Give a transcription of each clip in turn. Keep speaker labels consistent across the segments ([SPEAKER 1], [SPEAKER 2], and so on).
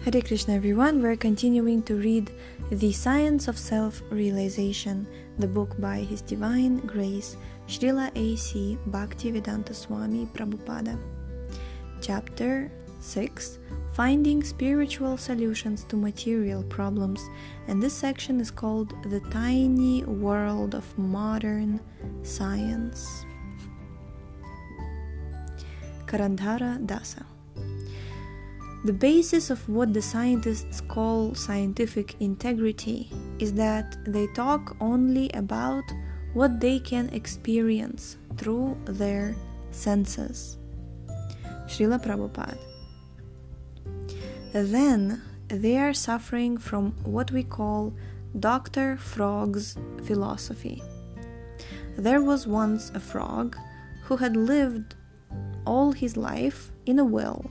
[SPEAKER 1] Hare Krishna everyone, we're continuing to read The Science of Self-Realization, the book by His Divine Grace, Srila A.C. Bhakti-Vedanta Swami Prabhupada. Chapter 6, Finding Spiritual Solutions to Material Problems, and this section is called The Tiny World of Modern Science. Karandhara Dasa. The basis of what the scientists call scientific integrity is that they talk only about what they can experience through their senses. Srila Prabhupada. Then they are suffering from what we call Dr. Frog's philosophy. There was once a frog who had lived all his life in a well.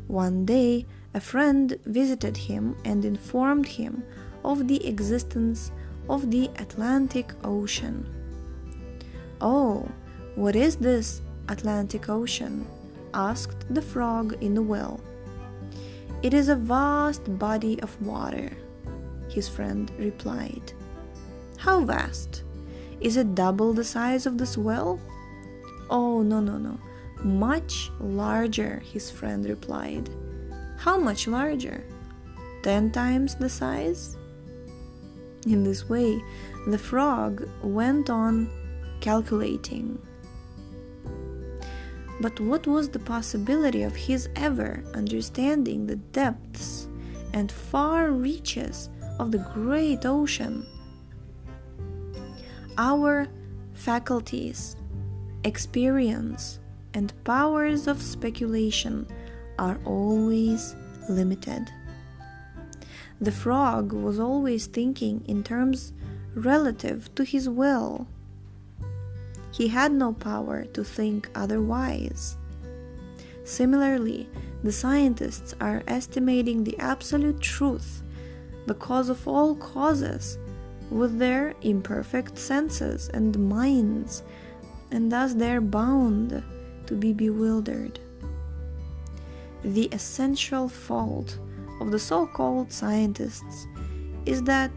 [SPEAKER 1] One day, a friend visited him and informed him of the existence of the Atlantic Ocean. "Oh, what is this Atlantic Ocean?" asked the frog in the well. "It is a vast body of water," his friend replied. "How vast? Is it double the size of this well?" "Oh, no. Much larger," his friend replied. "How much larger? 10 times the size?" In this way, the frog went on calculating. But what was the possibility of his ever understanding the depths and far reaches of the great ocean? Our faculties, experience, and powers of speculation are always limited. The frog was always thinking in terms relative to his will. He had no power to think otherwise. Similarly, the scientists are estimating the absolute truth, the cause of all causes, with their imperfect senses and minds, and thus they are bound to be bewildered. The essential fault of the so-called scientists is that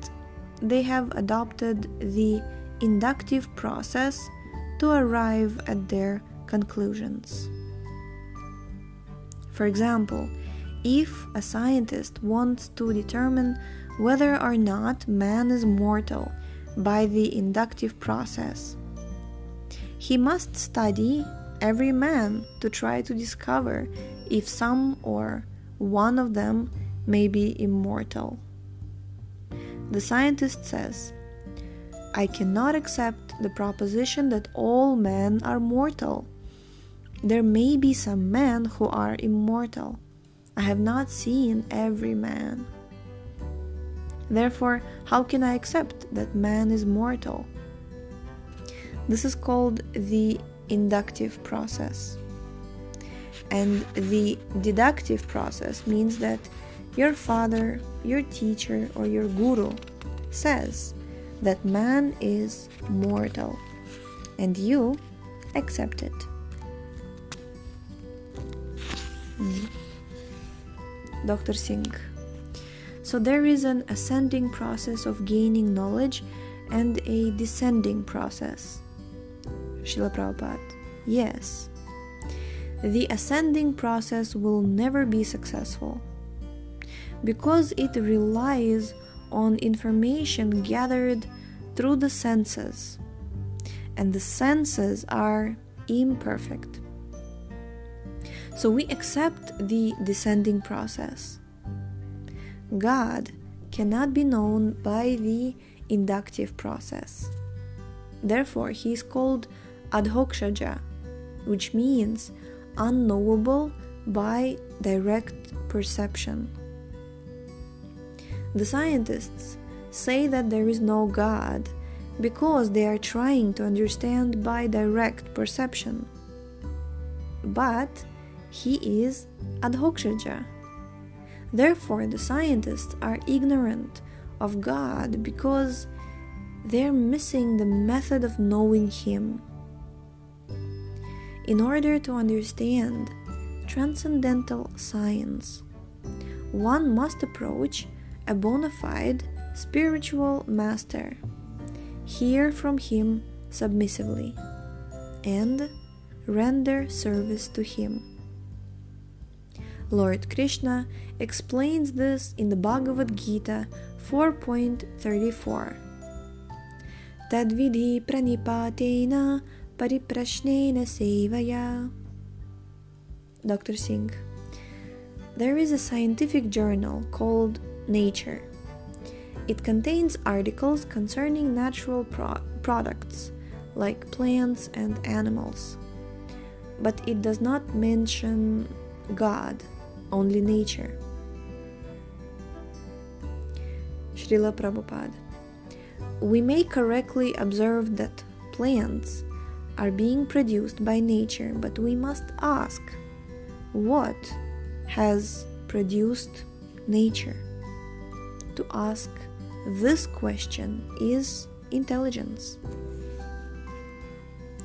[SPEAKER 1] they have adopted the inductive process to arrive at their conclusions. For example, if a scientist wants to determine whether or not man is mortal by the inductive process, he must study every man to try to discover if some or one of them may be immortal. The scientist says, "I cannot accept the proposition that all men are mortal. There may be some men who are immortal. I have not seen every man. Therefore, how can I accept that man is mortal?" This is called the inductive process. And the deductive process means that your father, your teacher, or your guru says that man is mortal, and you accept it. Dr. Singh. So there is an ascending process of gaining knowledge and a descending process. Srila Prabhupada. Yes. The ascending process will never be successful because it relies on information gathered through the senses, and the senses are imperfect. So we accept the descending process. God cannot be known by the inductive process. Therefore, he is called adhokshaja, which means unknowable by direct perception. The scientists say that there is no God because they are trying to understand by direct perception. But he is adhokshaja. Therefore, the scientists are ignorant of God because they're missing the method of knowing him. In order to understand transcendental science, one must approach a bona fide spiritual master, hear from him submissively, and render service to him. Lord Krishna explains this in the Bhagavad Gita 4.34. Tadvidhi pranipatena pariprashnena sevaya. Dr. Singh. There is a scientific journal called Nature. It contains articles concerning natural products like plants and animals. But it does not mention God, only nature. Srila Prabhupada. We may correctly observe that plants are being produced by nature, but we must ask, what has produced nature? To ask this question is intelligence.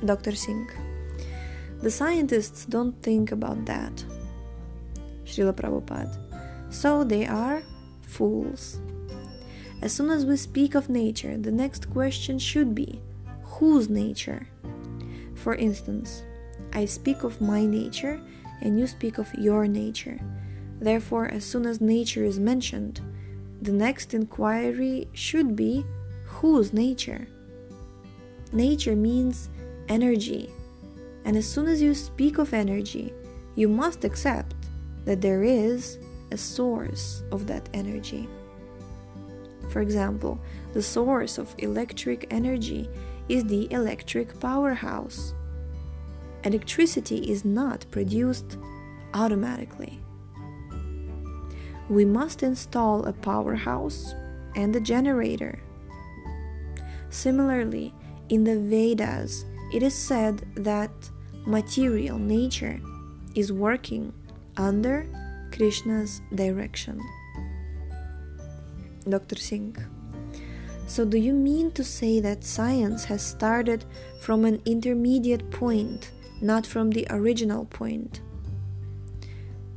[SPEAKER 1] Dr. Singh. The scientists don't think about that. Srila Prabhupada. So they are fools. As soon as we speak of nature, the next question should be, whose nature? For instance, I speak of my nature and you speak of your nature. Therefore, as soon as nature is mentioned, the next inquiry should be, whose nature? Nature means energy. And as soon as you speak of energy, you must accept that there is a source of that energy. For example, the source of electric energy is the electric powerhouse. Electricity is not produced automatically. We must install a powerhouse and a generator. Similarly, in the Vedas, it is said that material nature is working under Krishna's direction. Dr. Singh. So do you mean to say that science has started from an intermediate point, not from the original point?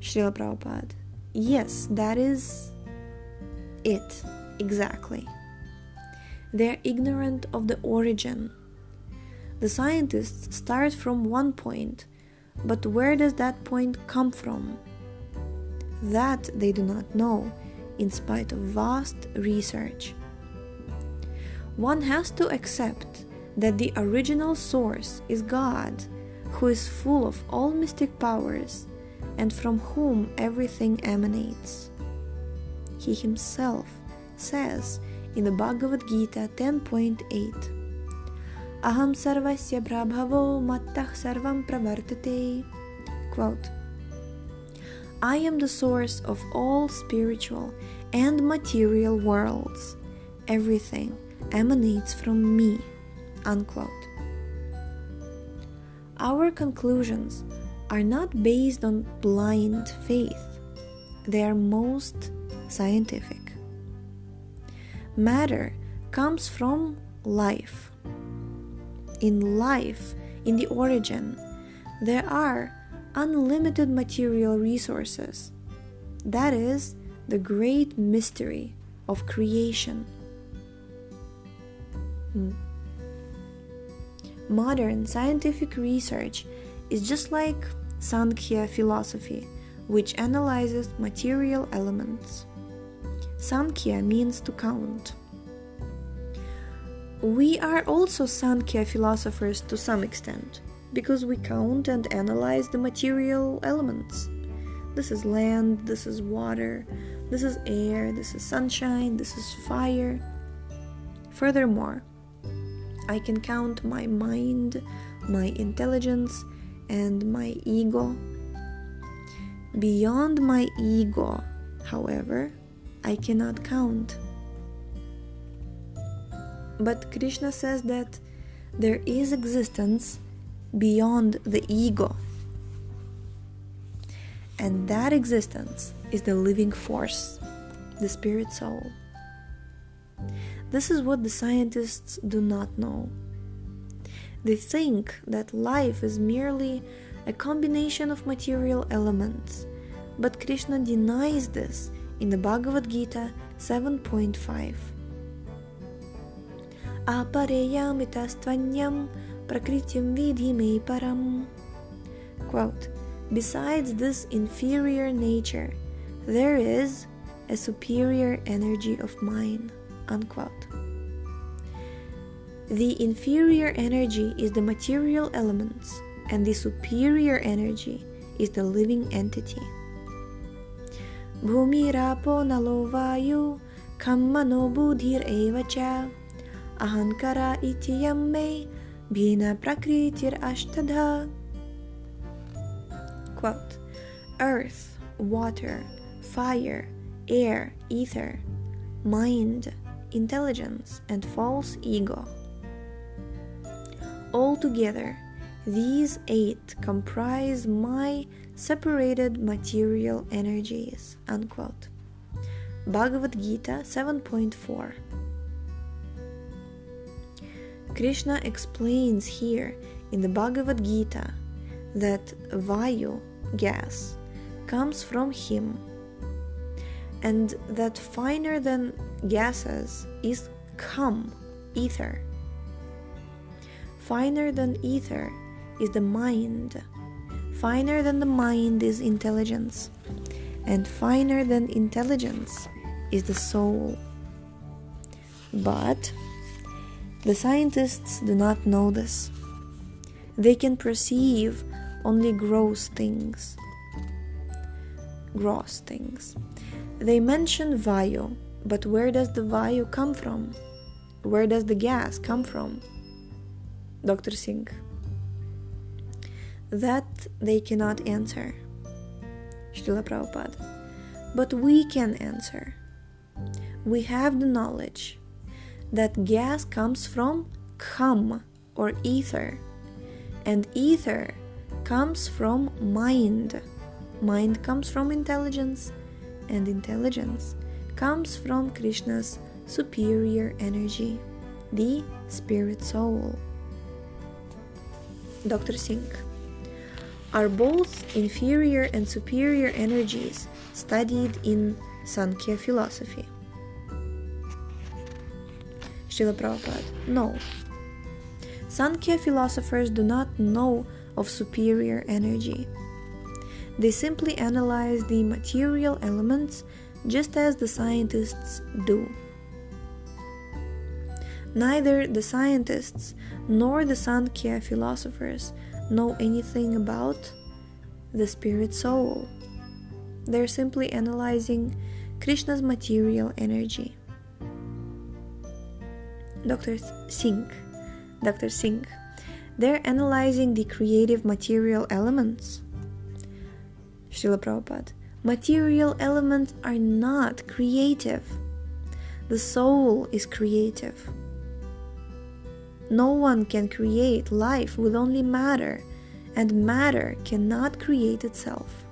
[SPEAKER 1] Srila Prabhupada. Yes, that is it, exactly. They are ignorant of the origin. The scientists start from one point, but where does that point come from? That they do not know, in spite of vast research. One has to accept that the original source is God, who is full of all mystic powers and from whom everything emanates. He himself says in the Bhagavad Gita 10.8, Aham sarvasya prabhavo mattah sarvam pravartate. Quote, I am the source of all spiritual and material worlds. Everything emanates from me. Unquote. Our conclusions are not based on blind faith. They are most scientific. Matter comes from life. In life, in the origin, there are unlimited material resources. That is the great mystery of creation. Modern scientific research is just like Sankhya philosophy, which analyzes material elements. Sankhya means to count. We are also Sankhya philosophers to some extent, because we count and analyze the material elements. This is land, this is water, this is air, this is sunshine, this is fire. Furthermore, I can count my mind, my intelligence, and my ego. Beyond my ego, however, I cannot count. But Krishna says that there is existence beyond the ego. And that existence is the living force, the spirit soul. This is what the scientists do not know. They think that life is merely a combination of material elements, but Krishna denies this in the Bhagavad Gita 7.5. Apareyamitastvanyam prakrityam vidhi me param. Quote, besides this inferior nature, there is a superior energy of mine. Unquote. The inferior energy is the material elements, and the superior energy is the living entity. Bhumi rapo nalo vayu kammano buddhir evacha ahankara ityam me bhina prakritir ashtadha. Quote, earth, water, fire, air, ether, mind, intelligence, and false ego. Altogether, these 8 comprise my separated material energies. Unquote. Bhagavad Gita 7.4. Krishna explains here in the Bhagavad Gita that Vayu, gas, comes from him, and that finer than gases is Kham, ether. Finer than ether is the mind. Finer than the mind is intelligence. And finer than intelligence is the soul. But the scientists do not know this. They can perceive only gross things. They mention Vayu, but where does the Vayu come from? Where does the gas come from? Dr. Singh. That they cannot answer. Srila Prabhupada. But we can answer. We have the knowledge that gas comes from Kham, or ether, and ether comes from mind. Mind comes from intelligence, and intelligence comes from Krishna's superior energy, the spirit soul. Dr. Singh. Are both inferior and superior energies studied in Sankhya philosophy? Srila Prabhupada. No. Sankhya philosophers do not know of superior energy. They simply analyze the material elements just as the scientists do. Neither the scientists nor the Sankhya philosophers know anything about the spirit soul. They're simply analyzing Krishna's material energy. Dr. Singh. They're analyzing the creative material elements. Srila Prabhupada. Material elements are not creative. The soul is creative. No one can create life with only matter, and matter cannot create itself.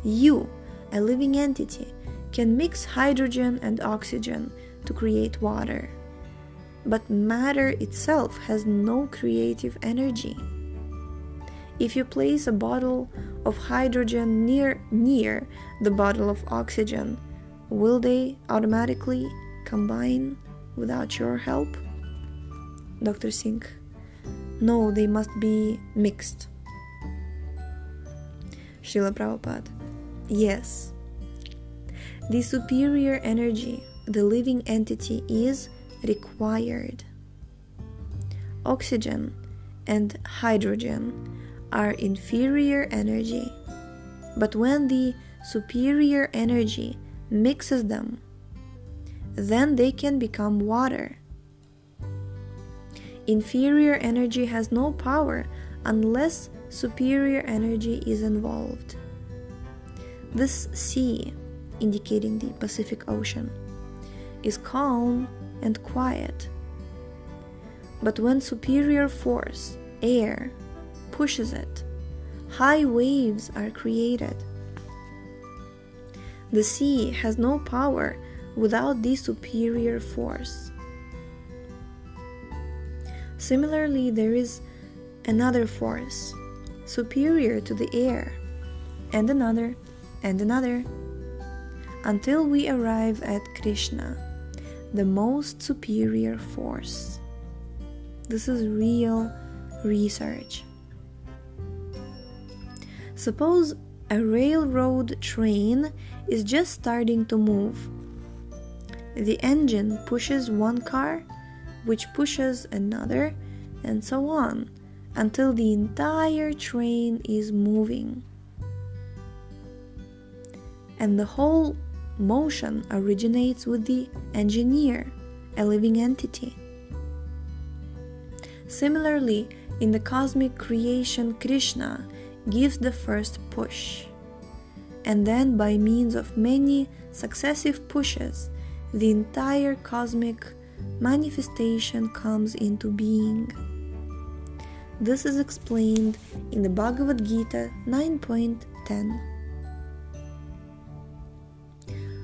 [SPEAKER 1] You, a living entity, can mix hydrogen and oxygen to create water, but matter itself has no creative energy. If you place a bottle of hydrogen near the bottle of oxygen, will they automatically combine without your help? Dr. Singh. No, they must be mixed. Srila Prabhupada. Yes. The superior energy, the living entity, is required. Oxygen and hydrogen are inferior energy, but when the superior energy mixes them, then they can become water. Inferior energy has no power unless superior energy is involved. This sea, indicating the Pacific Ocean, is calm and quiet. But when superior force, air, pushes it, high waves are created. The sea has no power without the superior force. Similarly, there is another force superior to the air, and another, and another. until we arrive at Krishna, the most superior force. This is real research. Suppose a railroad train is just starting to move. The engine pushes one car, which pushes another, and so on, until the entire train is moving. And the whole motion originates with the engineer, a living entity. Similarly, in the cosmic creation, Krishna gives the first push, and then by means of many successive pushes, the entire cosmic manifestation comes into being. This is explained in the Bhagavad Gita 9.10.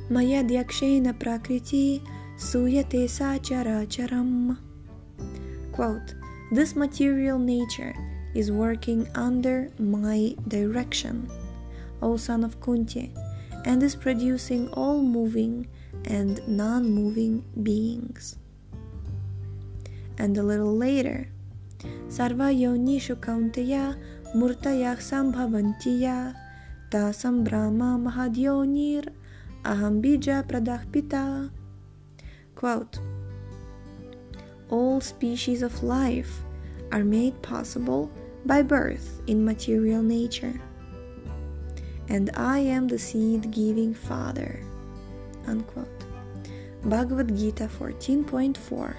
[SPEAKER 1] Maya dyakshena prakriti suyate sacharacharam. Quote, this material nature is working under my direction, O son of Kunti, and is producing all moving and non-moving beings. And a little later, Sarva yonishu kaunteya murtayah sambhavantiya tasam brahma mahadyonir aham bija pradahpita. Quote, all species of life are made possible by birth in material nature, and I am the seed-giving Father. Unquote. Bhagavad Gita 14.4.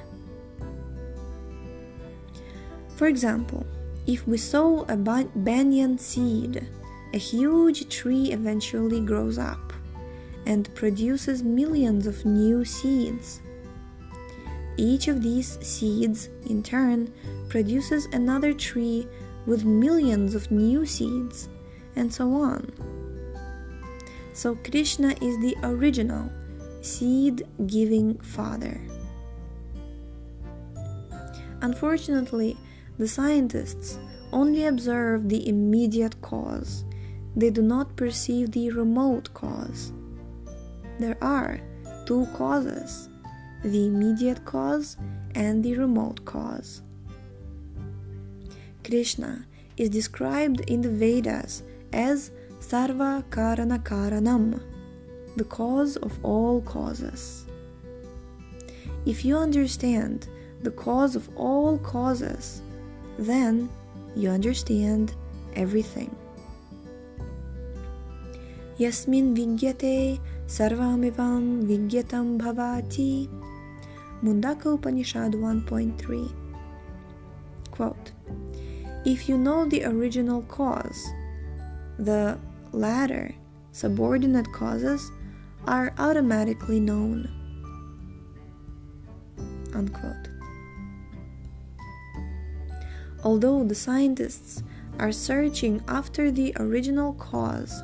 [SPEAKER 1] For example, if we sow a banyan seed, a huge tree eventually grows up and produces millions of new seeds. Each of these seeds, in turn, produces another tree with millions of new seeds, and so on. So Krishna is the original seed-giving Father. Unfortunately, the scientists only observe the immediate cause. They do not perceive the remote cause. There are two causes, the immediate cause and the remote cause. Krishna is described in the Vedas as Sarva Karana Karanam, the cause of all causes. If you understand the cause of all causes, then you understand everything. Yasmin vigyate sarvamivam vigyatam bhavati. Mundaka Upanishad 1.3. Quote, if you know the original cause, the latter subordinate causes are automatically known. Unquote. Although the scientists are searching after the original cause,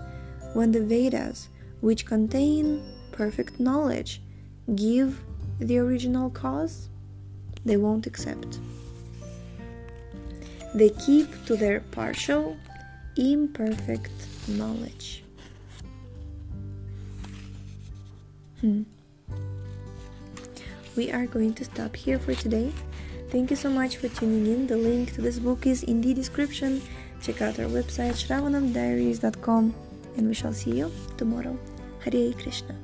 [SPEAKER 1] when the Vedas, which contain perfect knowledge, give the original cause, they won't accept. They keep to their partial, imperfect knowledge. We are going to stop here for today. Thank you so much for tuning in. The link to this book is in the description. Check out our website shravanamdiaries.com, and we shall see you tomorrow. Hare Krishna.